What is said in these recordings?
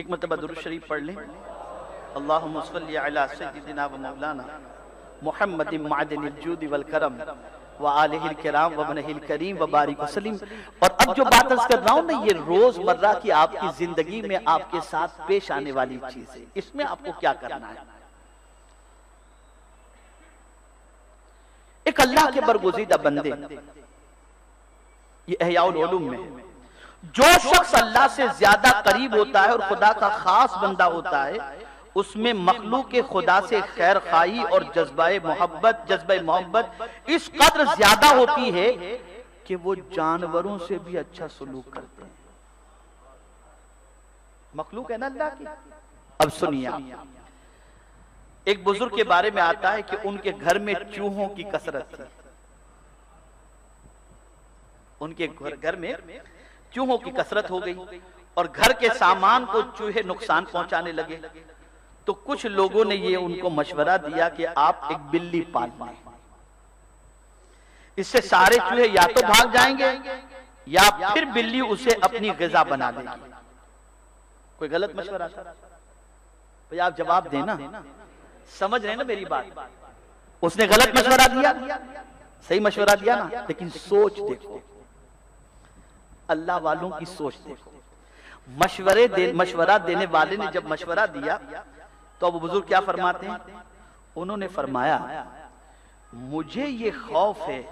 एक मरतबा दुरूद शरीफ पढ़ लें। अल्लाहुम्मा सल्ली अला सय्यिदिना व मौलाना मुहम्मदिन मअदनिल जूद वल करम व आलिहिल किराम व बनिहिल करीम व बारिक वसल्लिम। और अब जो बात अर्ज कर रहा हूं ना, ये रोजमर्रा की आपकी जिंदगी में आपके साथ पेश आने वाली चीज है। इसमें आपको क्या करना है? एक अल्लाह के बरगुज़ीदा बंदे, ये इहयाउल उलूम में, जो शख्स अल्लाह से ज्यादा करीब होता है और खुदा का खास बंदा होता है, उसमें मखलूक खुदा से खैर खाई और जज्बा मोहब्बत इस कदर ज्यादा होती है कि वो जानवरों से भी अच्छा सलूक करते हैं। मखलूक है ना अल्लाह की। अब सुनिए, एक बुजुर्ग के बारे में आता है कि उनके घर में चूहों की कसरत थी। उनके घर में चूहों की कसरत हो गई और घर के सामान को चूहे नुकसान पहुंचाने लगे। तो कुछ लोगों ने ये उनको मशवरा दिया कि आप एक बिल्ली पाल लें, इससे सारे चूहे या तो भाग जाएंगे या फिर बिल्ली उसे अपनी ग़िज़ा बना लेगी। कोई गलत मशवरा था? भाई आप जवाब देना, समझ रहे ना मेरी बात? उसने गलत मशवरा दिया, सही मशवरा दिया ना? लेकिन सोच देखो, अल्लाह वालों की सोच देखो। मशवरा देने वाले ने जब मशवरा दिया तो अब बुजुर्ग क्या फरमाते हैं? उन्होंने फरमाया, मुझे ये खौफ है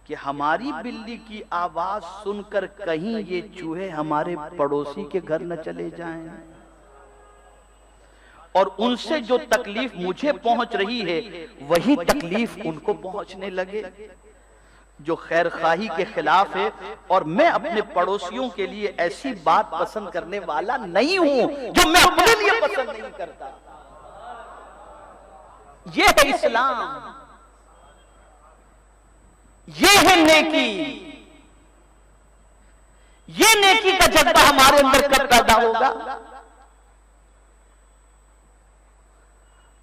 कि हमारी बिल्ली की आवाज सुनकर कहीं ये चूहे हमारे पड़ोसी के घर न चले जाएं और उनसे जो तकलीफ मुझे पहुंच रही है वही तकलीफ उनको पहुंचने लगे, जो खैर खाही के खिलाफ है। और मैं अपने पड़ोसियों के लिए ऐसी बात पसंद करने वाला नहीं हूं जो मैं अपने लिए पसंद नहीं करता। ये है इस्लाम, ये है नेकी। ये नेकी का जज्बा हमारे अंदर कब पैदा होगा?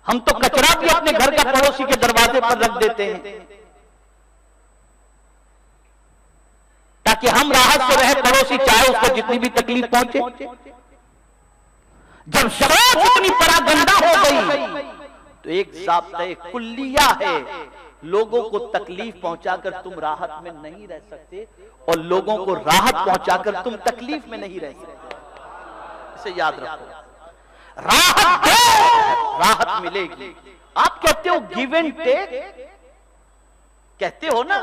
हम तो कचरा भी अपने घर का पड़ोसी के दरवाजे पर रख देते हैं ताकि हम राहत से रहे, पड़ोसी चाहे उसको जितनी भी तकलीफ पहुंचे। जब सोच इतनी परागंदा हो गई तो एक ज़ाब्ता कुल्लिया है, लोगों को तकलीफ पहुंचाकर तुम राहत में नहीं रह सकते और लोगों को राहत पहुंचाकर तुम तकलीफ में नहीं रह सकते। इसे याद रखो, राहत दो, राहत मिलेगी। आप कहते हो गिव एंड टेक, कहते हो ना,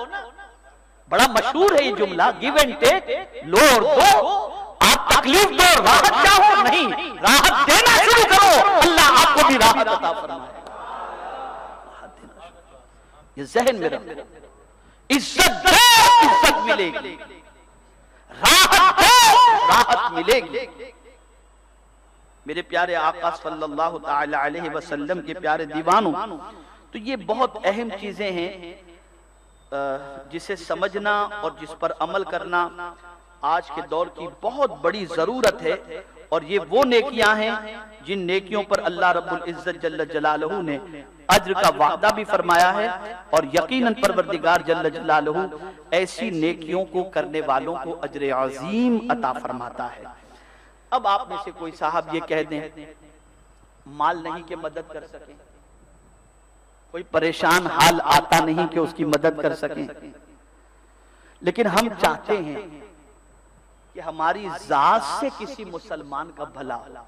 बड़ा मशहूर है ये जुमला, गिव एंड टेक, लो और दो। आप तकलीफ दो, राहत चाहो नहीं, राहत देना शुरू करो, अल्लाह आपको भी राहत अता फरमाए। ये ज़हन में रखो, इज्जत दो, इज्जत मिलेगी, राहत दो, राहत मिलेगी। मेरे प्यारे आका सल्लल्लाहु ताला अलैहि वसल्लम के प्यारे दीवानों, तो ये बहुत अहम चीजें हैं जिसे समझना और जिस पर अमल करना आज के दौर की बहुत बड़ी जरूरत है। और ये वो नेकियां हैं जिन नेकियों पर अल्लाह रब्बुल इज्जत जल्ल जलालहू ने अज्र का वादा भी फरमाया है और यकीनन परवरदिगार जल्ल जलालहू ऐसी नेकियों को करने वालों को अज्र अजीम अता फरमाता है। अब आप में से कोई साहब ये कह दें माल नहीं के मदद कर सके, कोई परेशान हाल आता नहीं कि उसकी मदद कर सकें, लेकिन हम चाहते हैं कि हमारी जात से किसी मुसलमान का भला हो।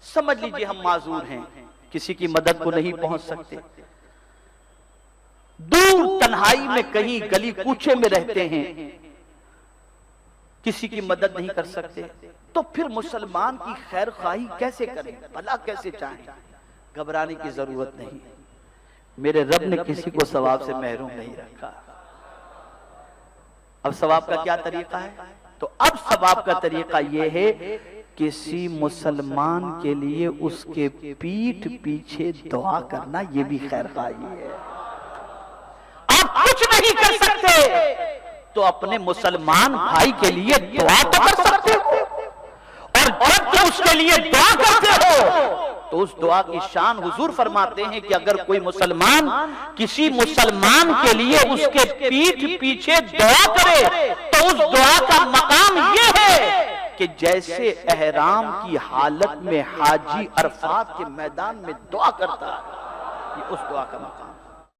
समझ लीजिए हम माजूर हैं, किसी की मदद को नहीं पहुंच सकते, दूर तन्हाई में कहीं गली कूचे में रहते हैं, किसी की मदद नहीं कर सकते, तो फिर मुसलमान की खैर खाही कैसे करें, भला कैसे चाहें? घबराने की जरूरत नहीं, मेरे रब ने किसी को सवाब से महरूम नहीं रखा। अब सवाब का क्या तरीका है? तो अब सवाब का तरीका यह है, किसी मुसलमान के लिए उसके पीठ पीछे दुआ करना, यह भी खैर खाही है। आप कुछ नहीं कर सकते तो अपने मुसलमान भाई के लिए दुआ तो कर सकते हो, और जब तुम उसके लिए दुआ करते हो तो उस दुआ की शान हुजूर फरमाते हैं कि अगर कोई मुसलमान किसी मुसलमान के लिए उसके पीठ पीछे दुआ करे तो उस दुआ का मकाम यह है कि जैसे एहराम की हालत में हाजी अरफात के मैदान में दुआ करता है, ये उस दुआ का मकाम।